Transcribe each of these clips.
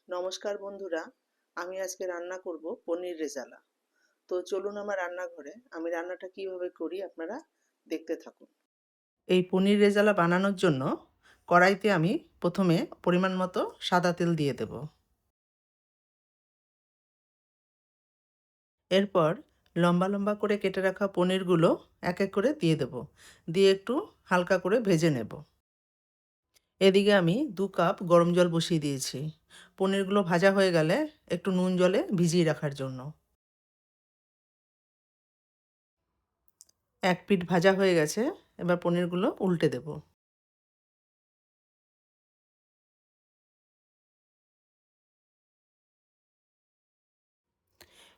নমস্কার বন্ধুরা, আমি আজকে রান্না করব পনির রেজালা। তো চলুন আমার রান্নাঘরে আমি রান্নাটা কিভাবে করি আপনারা দেখতে থাকুন। এই পনির রেজালা বানানোর জন্য কড়াইতে আমি প্রথমে পরিমাণ মতো সাদা তেল দিয়ে দেব। এরপর লম্বা লম্বা করে কেটে রাখা পনিরগুলো এক এক করে দিয়ে দেব। দিয়ে একটু হালকা করে ভেজে নেব। এদিকে আমি 2 কাপ গরম জল বসিয়ে দিয়েছি পনিরগুলো ভাজা হয়ে গেলে একটু নুন জলে ভিজিয়ে রাখার জন্য। এক পিঠ ভাজা হয়ে গেছে, এবার পনিরগুলো উল্টে দেব।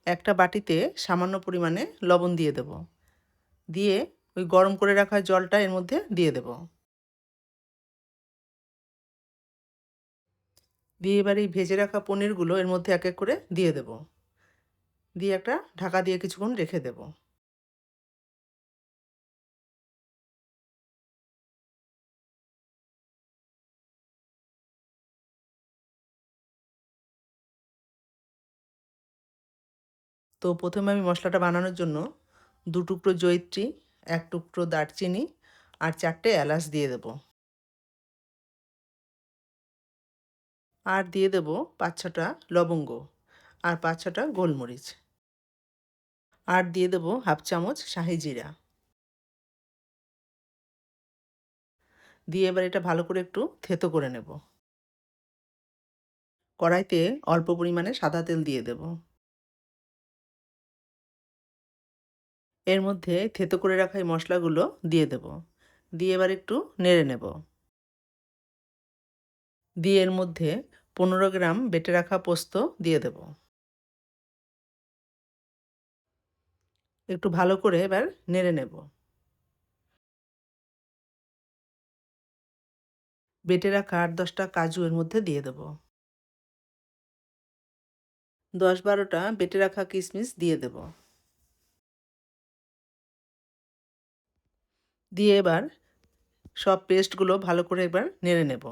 একটা বাটিতে সামান্য পরিমাণে লবণ দিয়ে দেব। দিয়ে ওই গরম করে রাখা জলটা এর মধ্যে দিয়ে দেব। দিয়ে এবার এই ভেজে রাখা পনিরগুলো এর মধ্যে এক এক করে দিয়ে দেব। দিয়ে একটা ঢাকা দিয়ে কিছুক্ষণ রেখে দেব। তো প্রথমে আমি মশলাটা বানানোর জন্য 2 টুকরো জয়িত্রী, 1 টুকরো দারচিনি আর 4টে এলাচ দিয়ে দেব। আর দিয়ে দেব 5-6টা লবঙ্গ আর 5-6টা গোলমরিচ। আর দিয়ে দেব হাফ চামচ শাহি জিরা। দিয়ে এবার এটা ভালো করে একটু থেতো করে নেব। কড়াইতে অল্প পরিমাণে সাদা তেল দিয়ে দেব। এর মধ্যে থেতো করে রাখা এই মশলাগুলো দিয়ে দেব। দিয়ে এবার একটু নেড়ে নেব। দিয়ে এর মধ্যে 15 গ্রাম বেটে রাখা পোস্ত দিয়ে দেব। একটু ভালো করে এবার নেড়ে নেব। বেটে রাখা 8-10টা কাজু এর মধ্যে দিয়ে দেব। 10-12টা বেটে রাখা কিশমিশ দিয়ে দেব। দিয়ে এবার সব পেস্টগুলো ভালো করে এবার নেড়ে নেব।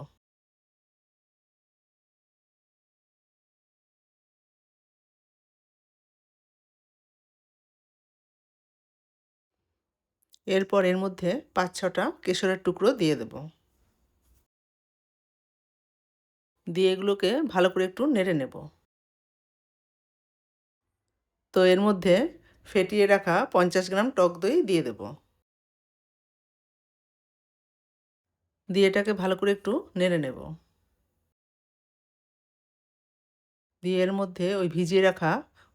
এরপর এর মধ্যে 5-6টা কেশরের টুকরো দিয়ে দেব। দিয়ে এগুলোকে ভালো করে একটু নেড়ে নেব। তো এর মধ্যে ফেটিয়ে রাখা 50 গ্রাম টক দই দিয়ে দেব। দিয়ে এটাকে ভালো করে একটু নেড়ে নেব। দিয়ে এর মধ্যে ওই ভিজিয়ে রাখা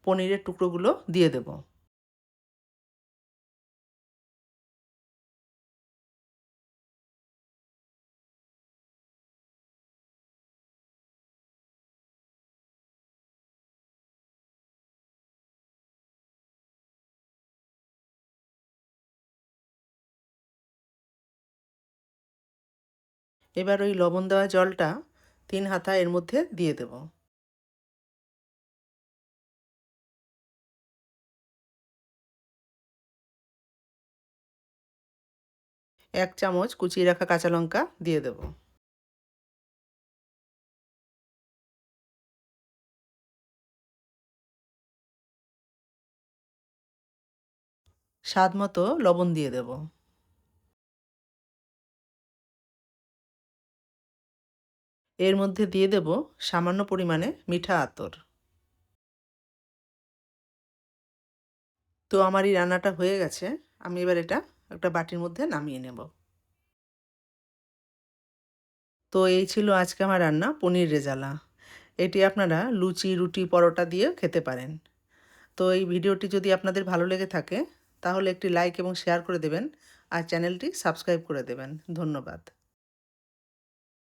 পনিরের টুকরোগুলো দিয়ে দেব। এবার ওই লবণ দেওয়া জলটা 3 হাতা এর মধ্যে দিয়ে দেব। 1 চামচ কুচিয়ে রাখা কাঁচা লঙ্কা দিয়ে দেব। স্বাদ মতো লবণ দিয়ে দেব। এর মধ্যে দিয়ে দেব সামান্য পরিমাণে মিঠা আতর। তো আমার এই রান্নাটা হয়ে গেছে। আমি এবার এটা একটা বাটির মধ্যে নামিয়ে নেব। তো এই ছিল আজকে আমার রান্না পনির রেজালা। এটি আপনারা লুচি, রুটি, পরোটা দিয়েও খেতে পারেন। তো এই ভিডিওটি যদি আপনাদের ভালো লেগে থাকে তাহলে একটি লাইক এবং শেয়ার করে দেবেন আর চ্যানেলটি সাবস্ক্রাইব করে দেবেন। ধন্যবাদ।